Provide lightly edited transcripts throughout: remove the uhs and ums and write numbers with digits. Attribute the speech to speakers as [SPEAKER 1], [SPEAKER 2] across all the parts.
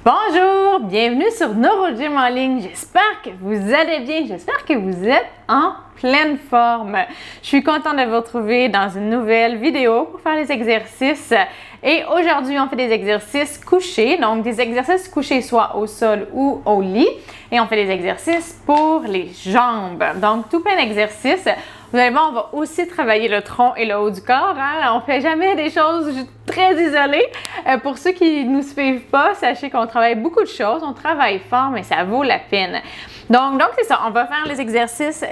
[SPEAKER 1] Bonjour, bienvenue sur NeuroGym en ligne. J'espère que vous allez bien, j'espère que vous êtes en pleine forme. Je suis contente de vous retrouver dans une nouvelle vidéo pour faire les exercices. Et aujourd'hui, on fait des exercices couchés, donc des exercices couchés soit au sol ou au lit. Et on fait des exercices pour les jambes. Donc, tout plein d'exercices. Vous allez voir, on va aussi travailler le tronc et le haut du corps. Hein? On ne fait jamais des choses très isolées. Pour ceux qui ne nous suivent pas, sachez qu'on travaille beaucoup de choses. On travaille fort, mais ça vaut la peine. Donc c'est ça. On va faire les exercices,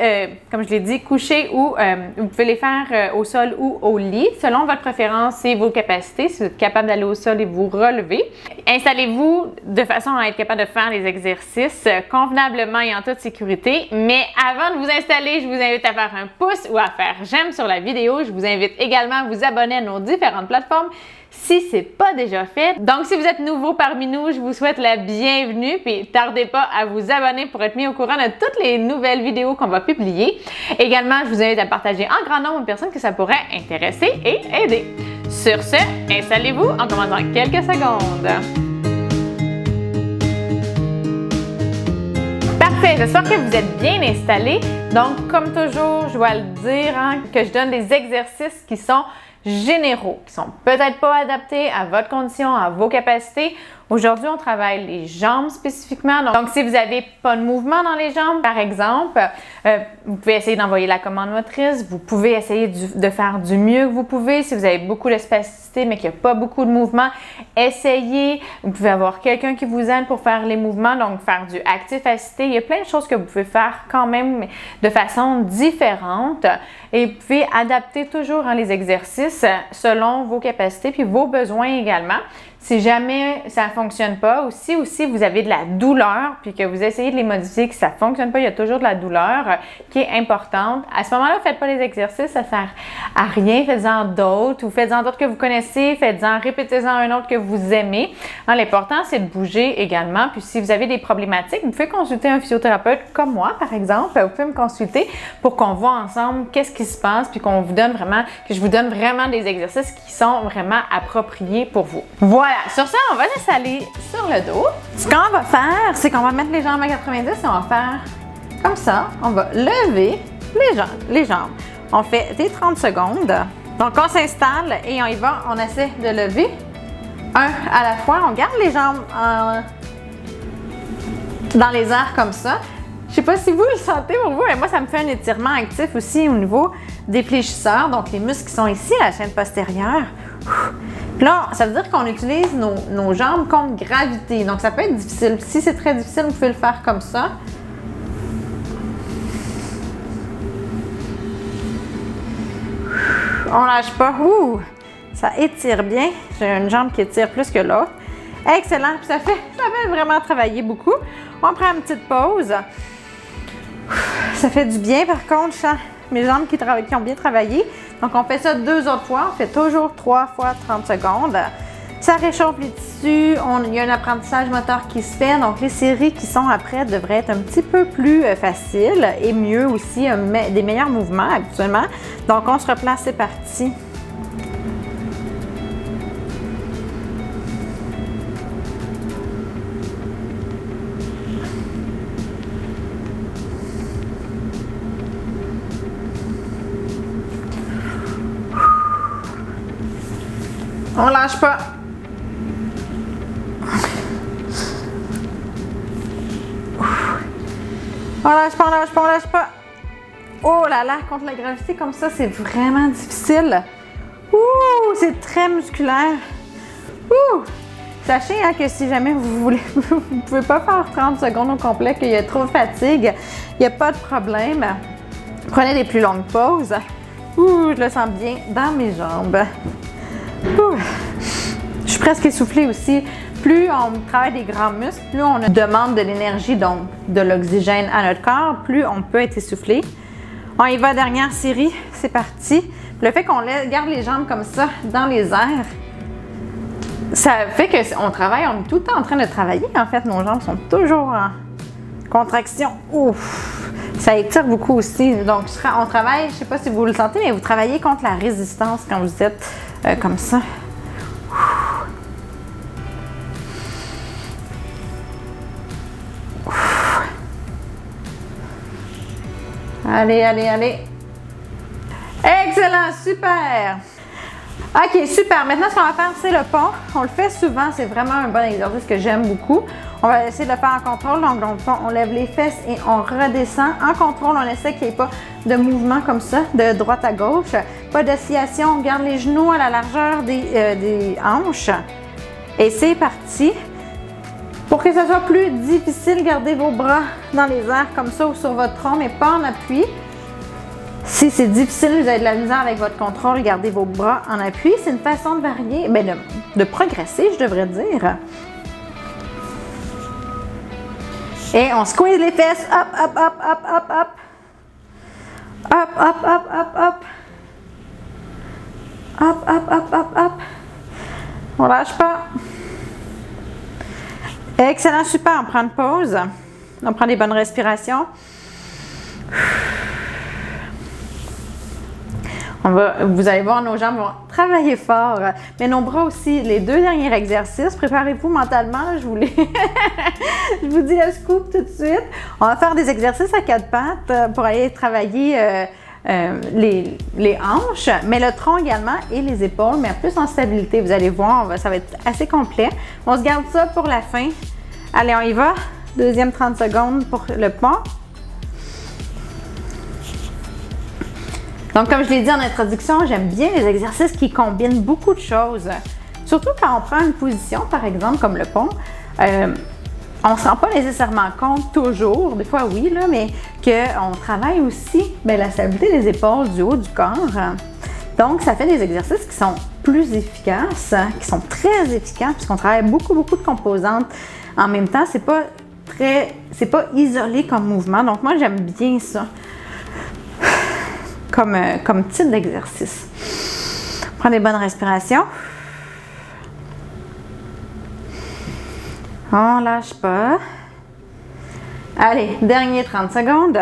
[SPEAKER 1] comme je l'ai dit, couchés ou vous pouvez les faire au sol ou au lit, selon votre préférence et vos capacités. Si vous êtes capable d'aller au sol et vous relever. Installez-vous de façon à être capable de faire les exercices convenablement et en toute sécurité. Mais avant de vous installer, je vous invite à faire un pouce ou à faire j'aime sur la vidéo. Je vous invite également à vous abonner à nos différentes plateformes si ce n'est pas déjà fait. Donc, si vous êtes nouveau parmi nous, je vous souhaite la bienvenue. Puis, tardez pas à vous abonner pour être mis au courant de toutes les nouvelles vidéos qu'on va publier. Également, je vous invite à partager en grand nombre de personnes que ça pourrait intéresser et aider. Sur ce, installez-vous en commençant quelques secondes. Parfait, j'espère que vous êtes bien installés. Donc, comme toujours, je dois le dire, que je donne des exercices qui sont généraux, qui sont peut-être pas adaptés à votre condition, à vos capacités. Aujourd'hui, on travaille les jambes spécifiquement. Donc, si vous n'avez pas de mouvement dans les jambes, par exemple, vous pouvez essayer d'envoyer la commande motrice. Vous pouvez essayer de faire du mieux que vous pouvez. Si vous avez beaucoup de spasticité, mais qu'il n'y a pas beaucoup de mouvement, essayez. Vous pouvez avoir quelqu'un qui vous aide pour faire les mouvements, donc faire du actif-assisté. Il y a plein de choses que vous pouvez faire quand même de façon différente. Et vous pouvez adapter toujours les exercices selon vos capacités puis vos besoins également. Si jamais ça ne fonctionne pas, ou si vous avez de la douleur, puis que vous essayez de les modifier, que ça ne fonctionne pas, il y a toujours de la douleur qui est importante. À ce moment-là, faites pas les exercices, ça ne sert à rien. Faites-en d'autres, ou faites-en d'autres que vous connaissez, répétez-en un autre que vous aimez. L'important, c'est de bouger également. Puis si vous avez des problématiques, vous pouvez consulter un physiothérapeute comme moi, par exemple. Vous pouvez me consulter pour qu'on voit ensemble qu'est-ce qui se passe, puis que je vous donne vraiment des exercices qui sont vraiment appropriés pour vous. Voilà. Sur ça, on va s'installer sur le dos. Ce qu'on va faire, c'est qu'on va mettre les jambes à 90 et on va faire comme ça. On va lever les jambes. On fait des 30 secondes. Donc, on s'installe et on y va. On essaie de lever un à la fois. On garde les jambes dans les airs comme ça. Je ne sais pas si vous le sentez pour vous, mais moi, ça me fait un étirement actif aussi au niveau des fléchisseurs. Donc, les muscles qui sont ici, la chaîne postérieure. Puis là, ça veut dire qu'on utilise nos jambes contre gravité. Donc, ça peut être difficile. Si c'est très difficile, vous pouvez le faire comme ça. On lâche pas. Ouh! Ça étire bien. J'ai une jambe qui étire plus que l'autre. Excellent. Puis ça fait vraiment travailler beaucoup. On prend une petite pause. Ça fait du bien, par contre, je sens mes jambes qui ont bien travaillé. Donc, on fait ça 2 autres fois. On fait toujours 3 fois 30 secondes. Ça réchauffe les tissus. Il y a un apprentissage moteur qui se fait. Donc, les séries qui sont après devraient être un petit peu plus faciles et mieux aussi, des meilleurs mouvements habituellement. Donc, on se replace, c'est parti. On lâche pas. On lâche pas, on lâche pas, on lâche pas. Oh là là, contre la gravité comme ça, c'est vraiment difficile. Ouh, c'est très musculaire. Ouh. Sachez que si jamais vous ne pouvez pas faire 30 secondes au complet, qu'il y a trop de fatigue, il n'y a pas de problème. Prenez des plus longues pauses. Ouh, je le sens bien dans mes jambes. Ouh. Je suis presque essoufflée aussi. Plus on travaille des grands muscles, plus on demande de l'énergie, donc de l'oxygène à notre corps, plus on peut être essoufflé. On y va, dernière série, c'est parti. Le fait qu'on garde les jambes comme ça dans les airs, ça fait qu'on travaille, on est tout le temps en train de travailler. En fait, nos jambes sont toujours en contraction. Ouf! Ça étire beaucoup aussi. Donc, on travaille, je ne sais pas si vous le sentez, mais vous travaillez contre la résistance quand vous êtes comme ça. Allez, allez, allez. Excellent, super. OK, super. Maintenant, ce qu'on va faire, c'est le pont. On le fait souvent. C'est vraiment un bon exercice que j'aime beaucoup. On va essayer de le faire en contrôle. Donc, on lève les fesses et on redescend. En contrôle, on essaie qu'il n'y ait pas de mouvement comme ça, de droite à gauche. Pas d'oscillation. On garde les genoux à la largeur des hanches. Et c'est parti. Pour que ce soit plus difficile, gardez vos bras dans les airs comme ça ou sur votre tronc, mais pas en appui. Si c'est difficile, vous avez de la misère avec votre contrôle, gardez vos bras en appui. C'est une façon de varier, bien de progresser, je devrais dire. Et on squeeze les fesses. Hop, hop, hop, hop, hop, hop. Hop, hop, hop, hop, hop. Hop, hop, hop, hop, hop. On lâche pas. Excellent, super. On prend une pause. On prend des bonnes respirations. Vous allez voir, nos jambes vont travailler fort, mais nos bras aussi. Les deux derniers exercices, préparez-vous mentalement. Je vous dis le scoop tout de suite. On va faire des exercices à quatre pattes pour aller travailler les hanches, mais le tronc également et les épaules, mais plus en stabilité. Vous allez voir, ça va être assez complet. On se garde ça pour la fin. Allez, on y va. Deuxième 30 secondes pour le pont. Donc, comme je l'ai dit en introduction, j'aime bien les exercices qui combinent beaucoup de choses. Surtout quand on prend une position, par exemple, comme le pont, on ne se rend pas nécessairement compte toujours, des fois oui, là, mais qu'on travaille aussi la stabilité des épaules, du haut du corps. Donc, ça fait des exercices qui sont plus efficaces, qui sont très efficaces, puisqu'on travaille beaucoup de composantes. En même temps, c'est pas isolé comme mouvement. Donc, moi, j'aime bien ça. Comme type d'exercice. Prends des bonnes respirations. On lâche pas. Allez, dernier 30 secondes.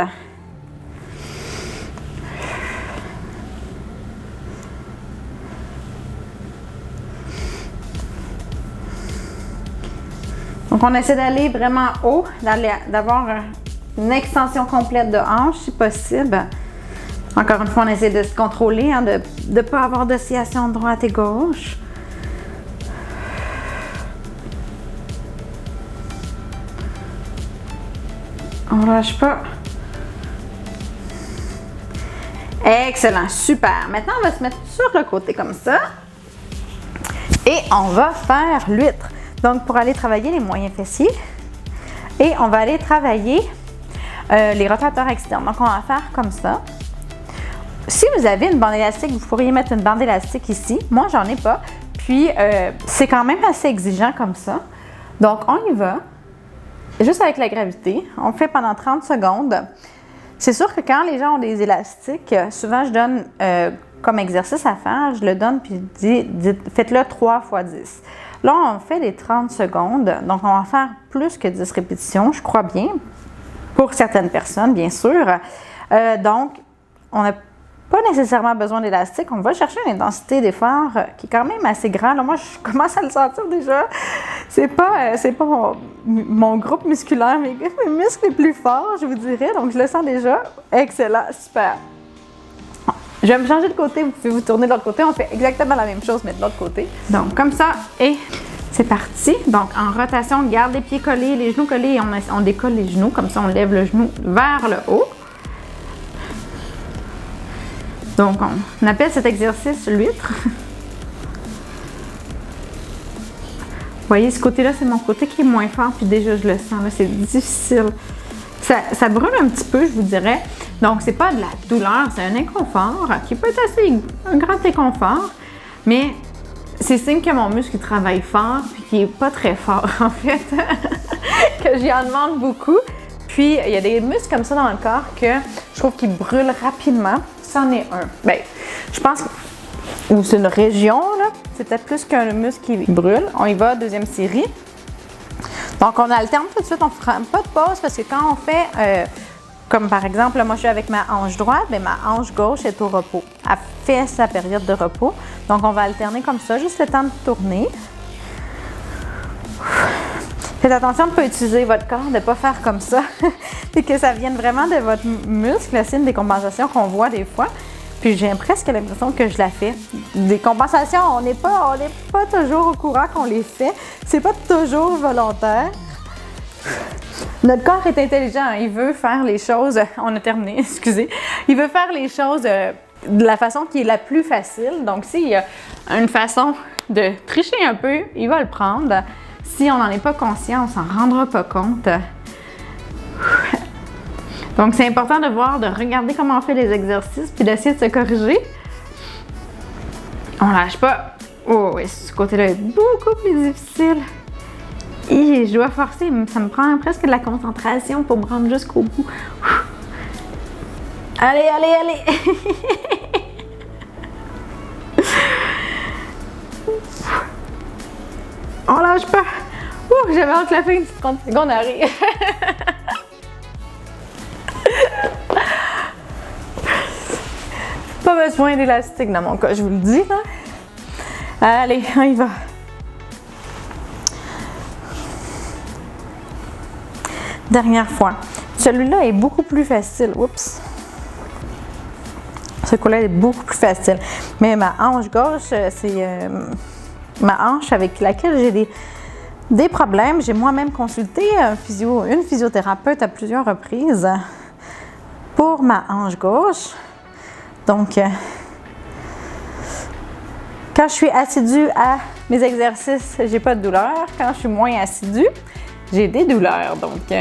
[SPEAKER 1] Donc, on essaie d'aller vraiment haut, d'avoir une extension complète de hanche si possible. Encore une fois, on essaie de se contrôler, de ne pas avoir d'oscillation de droite et gauche. On ne lâche pas. Excellent, super. Maintenant, on va se mettre sur le côté comme ça. Et on va faire l'huître. Donc, pour aller travailler les moyens fessiers. Et on va aller travailler les rotateurs externes. Donc, on va faire comme ça. Si vous avez une bande élastique, vous pourriez mettre une bande élastique ici. Moi, j'en ai pas. Puis, c'est quand même assez exigeant comme ça. Donc, on y va. Juste avec la gravité. On le fait pendant 30 secondes. C'est sûr que quand les gens ont des élastiques, souvent, je donne comme exercice à faire, je le donne puis faites-le 3 fois 10. Là, on fait les 30 secondes. Donc, on va faire plus que 10 répétitions, je crois bien. Pour certaines personnes, bien sûr. Donc, on n'a pas nécessairement besoin d'élastique. On va chercher une intensité d'effort qui est quand même assez grande. Là, moi, je commence à le sentir déjà. C'est pas mon groupe musculaire, mais mes muscles les plus forts, je vous dirais. Donc, je le sens déjà. Excellent, super. Je vais me changer de côté. Vous pouvez vous tourner de l'autre côté. On fait exactement la même chose, mais de l'autre côté. Donc, comme ça, et c'est parti. Donc, en rotation, on garde les pieds collés, les genoux collés et on décolle les genoux. Comme ça, on lève le genou vers le haut. Donc, on appelle cet exercice l'huître. Vous voyez, ce côté-là, c'est mon côté qui est moins fort, puis déjà, je le sens, là, c'est difficile. Ça brûle un petit peu, je vous dirais. Donc, c'est pas de la douleur, c'est un inconfort qui peut être assez un grand inconfort, mais c'est signe que mon muscle travaille fort, puis qui est pas très fort, en fait, que j'y en demande beaucoup. Puis, il y a des muscles comme ça dans le corps que je trouve qu'ils brûlent rapidement. C'en est un. Bien, je pense que c'est une région, là. C'est peut-être plus qu'un muscle qui brûle. On y va, deuxième série. Donc, on alterne tout de suite. On ne fera pas de pause parce que quand on fait, comme par exemple, là, moi je suis avec ma hanche droite, mais ma hanche gauche est au repos. Elle fait sa période de repos. Donc, on va alterner comme ça, juste le temps de tourner. Faites attention de ne pas utiliser votre corps, de ne pas faire comme ça, et que ça vienne vraiment de votre muscle. C'est une décompensation qu'on voit des fois. Puis j'ai presque l'impression que je la fais. Des compensations, on n'est pas toujours au courant qu'on les fait. C'est pas toujours volontaire. Notre corps est intelligent, il veut faire les choses, on a terminé, excusez, il veut faire les choses de la façon qui est la plus facile. Donc s'il y a une façon de tricher un peu, il va le prendre. Si on n'en est pas conscient, on s'en rendra pas compte. Donc c'est important de voir, de regarder comment on fait les exercices, puis d'essayer de se corriger. On lâche pas. Oh oui, ce côté-là est beaucoup plus difficile. Et je dois forcer, ça me prend presque de la concentration pour me rendre jusqu'au bout. Allez, allez, allez! On lâche pas! Ouh, j'avais hâte que la fin de 30 secondes arrive. Pas besoin d'élastique dans mon cas, je vous le dis. Là. Allez, on y va. Dernière fois. Celui-là est beaucoup plus facile. Oups. Ce coup-là est beaucoup plus facile. Mais ma hanche gauche, c'est ma hanche avec laquelle j'ai des problèmes. J'ai moi-même consulté une physiothérapeute à plusieurs reprises pour ma hanche gauche. Donc, quand je suis assidue à mes exercices, j'ai pas de douleur. Quand je suis moins assidue, j'ai des douleurs. Donc,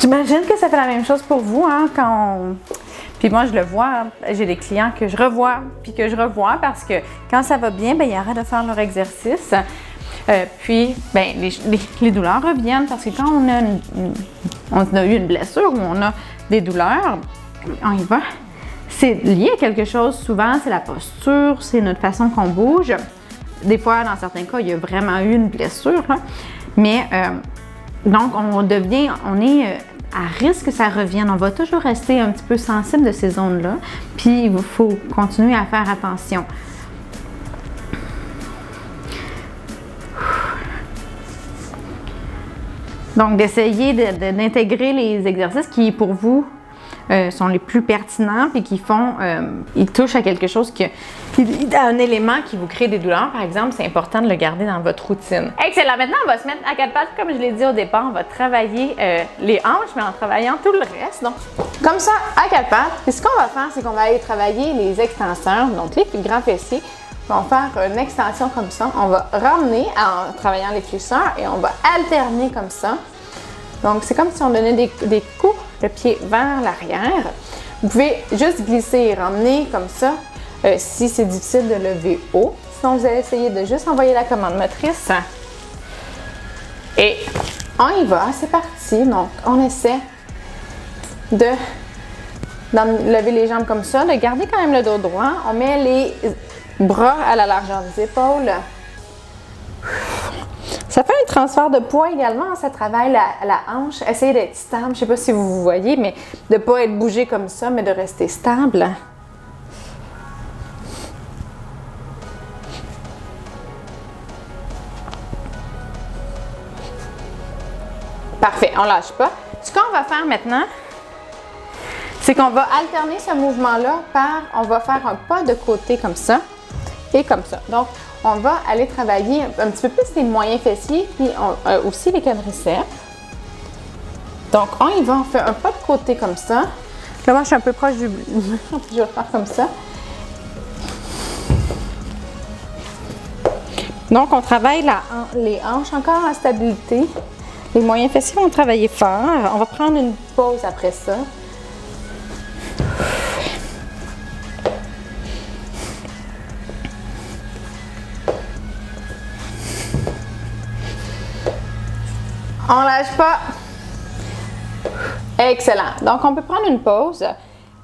[SPEAKER 1] j'imagine que ça fait la même chose pour vous, hein, Puis moi, je le vois, j'ai des clients que je revois, puis que je revois parce que quand ça va bien, bien, ils arrêtent de faire leur exercice. Puis, bien, les douleurs reviennent parce que quand on a eu une blessure ou on a des douleurs, on y va. C'est lié à quelque chose, souvent, c'est la posture, c'est notre façon qu'on bouge. Des fois, dans certains cas, il y a vraiment eu une blessure, là. Mais, donc, on est à risque que ça revienne. On va toujours rester un petit peu sensible de ces zones-là. Puis, il faut continuer à faire attention. Donc, d'essayer d'intégrer les exercices qui, pour vous, sont les plus pertinents et qui ils touchent à quelque chose à un élément qui vous crée des douleurs, par exemple, c'est important de le garder dans votre routine. Excellent. Maintenant, on va se mettre à quatre pattes. Comme je l'ai dit au départ, on va travailler les hanches, mais en travaillant tout le reste. Donc, comme ça, à quatre pattes. Et ce qu'on va faire, c'est qu'on va aller travailler les extenseurs, donc les grands fessiers. On va faire une extension comme ça. On va ramener en travaillant les flexeurs et on va alterner comme ça. Donc, c'est comme si on donnait des coups de pied vers l'arrière. Vous pouvez juste glisser et ramener comme ça si c'est difficile de lever haut. Sinon, vous allez essayer de juste envoyer la commande motrice. Et on y va, c'est parti. Donc, on essaie de lever les jambes comme ça, de garder quand même le dos droit. On met les bras à la largeur des épaules. Ça fait un transfert de poids également, ça travaille la hanche. Essayez d'être stable, je ne sais pas si vous voyez, mais de ne pas être bougé comme ça, mais de rester stable. Parfait, on ne lâche pas. Ce qu'on va faire maintenant, c'est qu'on va alterner ce mouvement-là on va faire un pas de côté comme ça et comme ça. Donc, on va aller travailler un petit peu plus les moyens fessiers, puis aussi les quadriceps. Donc, on y va, on fait un pas de côté comme ça. Là, moi, je suis un peu proche du mur, je vais le faire comme ça. Donc, on travaille les hanches encore en stabilité. Les moyens fessiers vont travailler fort. On va prendre une pause après ça. On lâche pas. Excellent. Donc, on peut prendre une pause.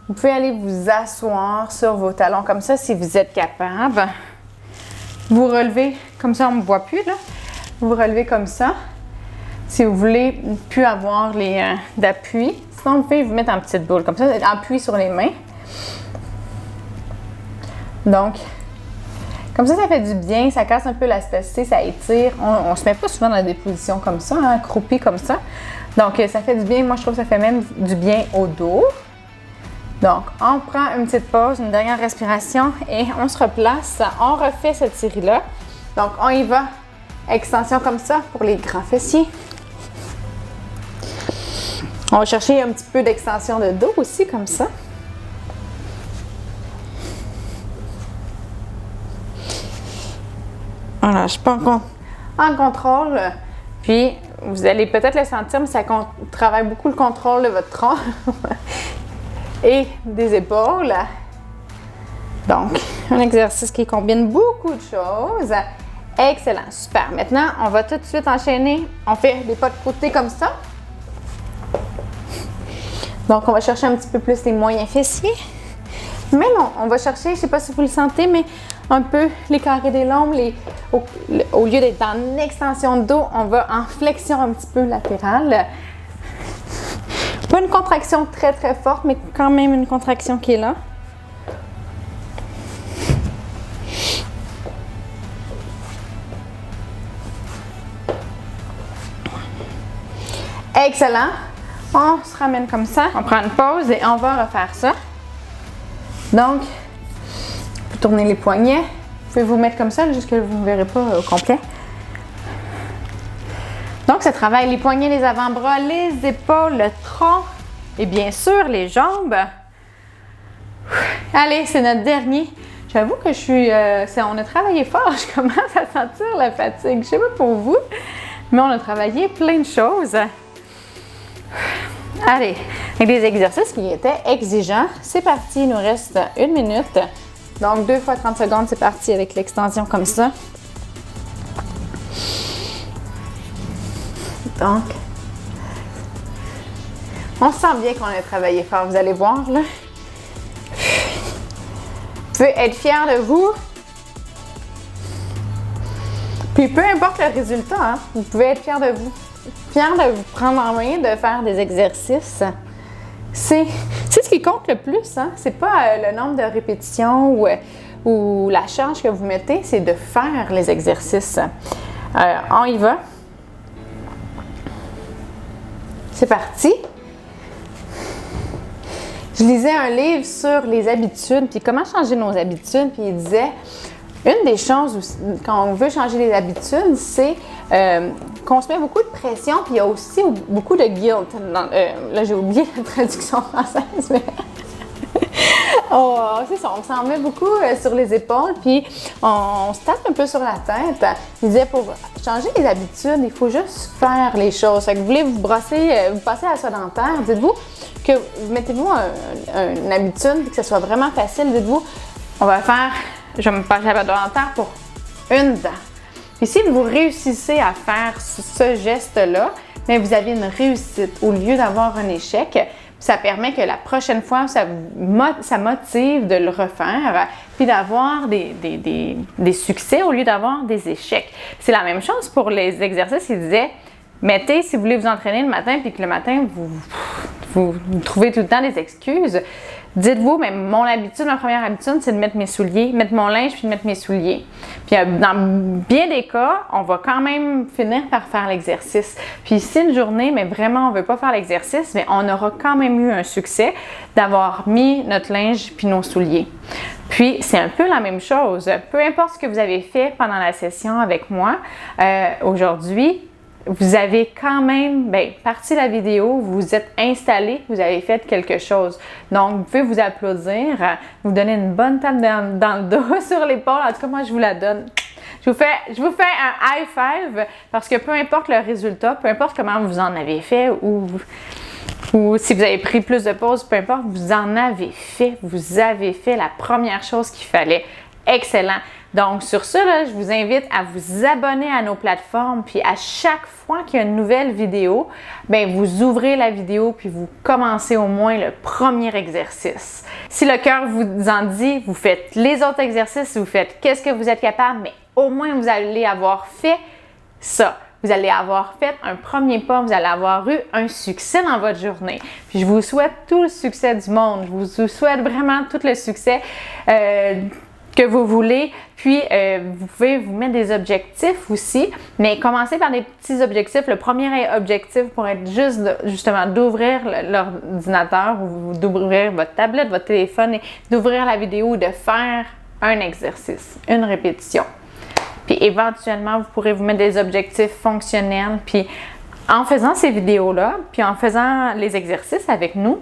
[SPEAKER 1] Vous pouvez aller vous asseoir sur vos talons comme ça si vous êtes capable. Vous relevez, comme ça on ne me voit plus là. Vous relevez comme ça. Si vous voulez plus avoir d'appui, sinon vous pouvez vous mettre en petite boule comme ça, appui sur les mains. Donc, Comme ça fait du bien, ça casse un peu la spasticité, ça étire. On se met pas souvent dans des positions comme ça, hein, croupi comme ça. Donc, ça fait du bien. Moi, je trouve que ça fait même du bien au dos. Donc, on prend une petite pause, une dernière respiration et on se replace. On refait cette série-là. Donc, on y va. Extension comme ça pour les grands fessiers. On va chercher un petit peu d'extension de dos aussi, comme ça. Voilà, je suis pas en contrôle. Puis, vous allez peut-être le sentir, mais ça travaille beaucoup le contrôle de votre tronc et des épaules. Donc, un exercice qui combine beaucoup de choses. Excellent, super. Maintenant, on va tout de suite enchaîner. On fait des pas de côté comme ça. Donc, on va chercher un petit peu plus les moyens fessiers. Mais non, on va chercher, je ne sais pas si vous le sentez, mais un peu les carrés des lombes. Au lieu d'être en extension de dos, on va en flexion un petit peu latérale. Pas une contraction très, très forte, mais quand même une contraction qui est là. Excellent. On se ramène comme ça. On prend une pause et on va refaire ça. Donc, vous tournez les poignets. Vous pouvez vous mettre comme ça, juste que vous ne verrez pas au complet. Donc, ça travaille les poignets, les avant-bras, les épaules, le tronc et bien sûr les jambes. Allez, c'est notre dernier. J'avoue que on a travaillé fort. Je commence à sentir la fatigue. Je ne sais pas pour vous, mais on a travaillé plein de choses. Allez, avec des exercices qui étaient exigeants. C'est parti, il nous reste 1 minute. Donc, 2 fois 30 secondes, c'est parti avec l'extension comme ça. Donc, on sent bien qu'on a travaillé fort, vous allez voir là. Vous pouvez être fiers de vous. Puis, peu importe le résultat, hein, vous pouvez être fiers de vous. Fiers de vous prendre en main, de faire des exercices. C'est ce qui compte le plus, hein? C'est pas le nombre de répétitions ou la charge que vous mettez, c'est de faire les exercices. On y va. C'est parti. Je lisais un livre sur les habitudes, puis comment changer nos habitudes, puis il disait, une des choses quand on veut changer les habitudes, c'est qu'on se met beaucoup de pression, puis il y a aussi beaucoup de guilt. Là, j'ai oublié la traduction française, mais c'est ça, on s'en met beaucoup sur les épaules, puis on se tape un peu sur la tête. Il disait, pour changer les habitudes, il faut juste faire les choses. Fait que vous voulez vous passer à la soie dentaire, dites-vous que mettez-vous une habitude, puis que ce soit vraiment facile. Dites-vous, on va faire, je vais me passer à la soie dentaire pour une dent. Puis si vous réussissez à faire ce geste-là, bien, vous avez une réussite au lieu d'avoir un échec. Ça permet que la prochaine fois, ça motive de le refaire, puis d'avoir des succès au lieu d'avoir des échecs. C'est la même chose pour les exercices. Il disait, mettez, si vous voulez vous entraîner le matin, puis que le matin, vous trouvez tout le temps des excuses, dites-vous, mais ma première habitude, c'est de mettre mes souliers, mettre mon linge, puis de mettre mes souliers. Puis dans bien des cas, on va quand même finir par faire l'exercice. Puis si une journée, mais vraiment on ne veut pas faire l'exercice, mais on aura quand même eu un succès d'avoir mis notre linge puis nos souliers. Puis c'est un peu la même chose. Peu importe ce que vous avez fait pendant la session avec moi aujourd'hui, vous avez quand même parti la vidéo, vous vous êtes installé, vous avez fait quelque chose. Donc, vous pouvez vous applaudir, vous donner une bonne tape dans le dos, sur l'épaule. En tout cas, moi, je vous la donne. Je vous fais un high five parce que peu importe le résultat, peu importe comment vous en avez fait ou si vous avez pris plus de pauses, peu importe, vous en avez fait. Vous avez fait la première chose qu'il fallait. Excellent. Donc, sur ce, là, je vous invite à vous abonner à nos plateformes. Puis, à chaque fois qu'il y a une nouvelle vidéo, bien, vous ouvrez la vidéo puis vous commencez au moins le premier exercice. Si le cœur vous en dit, vous faites les autres exercices, vous faites qu'est-ce que vous êtes capable, mais au moins, vous allez avoir fait ça. Vous allez avoir fait un premier pas, vous allez avoir eu un succès dans votre journée. Puis je vous souhaite tout le succès du monde. Je vous souhaite vraiment tout le succès que vous voulez. Puis, vous pouvez vous mettre des objectifs aussi, mais commencez par des petits objectifs. Le premier objectif pourrait être justement d'ouvrir l'ordinateur ou d'ouvrir votre tablette, votre téléphone et d'ouvrir la vidéo ou de faire un exercice, une répétition. Puis, éventuellement, vous pourrez vous mettre des objectifs fonctionnels. Puis, en faisant ces vidéos-là, puis en faisant les exercices avec nous,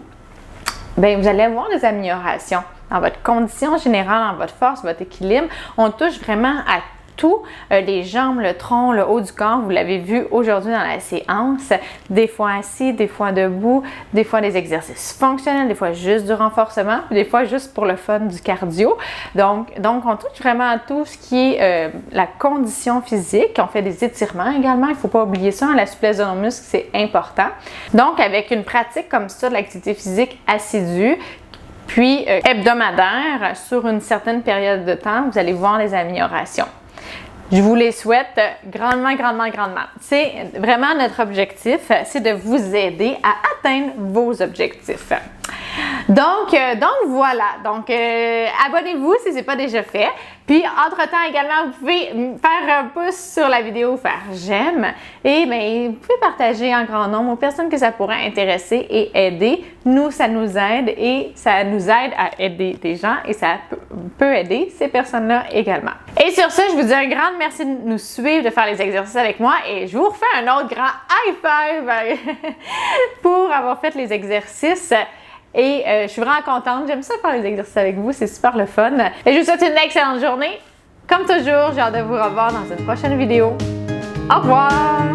[SPEAKER 1] bien, vous allez avoir des améliorations dans votre condition générale, dans votre force, votre équilibre. On touche vraiment à tout, les jambes, le tronc, le haut du corps. Vous l'avez vu aujourd'hui dans la séance. Des fois assis, des fois debout, des fois des exercices fonctionnels, des fois juste du renforcement, puis des fois juste pour le fun du cardio. Donc on touche vraiment à tout ce qui est la condition physique. On fait des étirements également. Il ne faut pas oublier ça. La souplesse de nos muscles, c'est important. Donc, avec une pratique comme ça de l'activité physique assidue, puis hebdomadaire, sur une certaine période de temps, vous allez voir des améliorations. Je vous les souhaite grandement, grandement, grandement. C'est vraiment notre objectif, c'est de vous aider à atteindre vos objectifs. Donc voilà. Donc, abonnez-vous si ce n'est pas déjà fait. Puis, entre-temps également, vous pouvez faire un pouce sur la vidéo, faire j'aime. Et bien, vous pouvez partager en grand nombre aux personnes que ça pourrait intéresser et aider. Nous, ça nous aide et ça nous aide à aider des gens et ça peut aider ces personnes-là également. Et sur ce, je vous dis un grand merci de nous suivre, de faire les exercices avec moi et je vous refais un autre grand high five pour avoir fait les exercices. Et je suis vraiment contente. J'aime ça faire les exercices avec vous. C'est super le fun. Et je vous souhaite une excellente journée. Comme toujours, j'ai hâte de vous revoir dans une prochaine vidéo. Au revoir!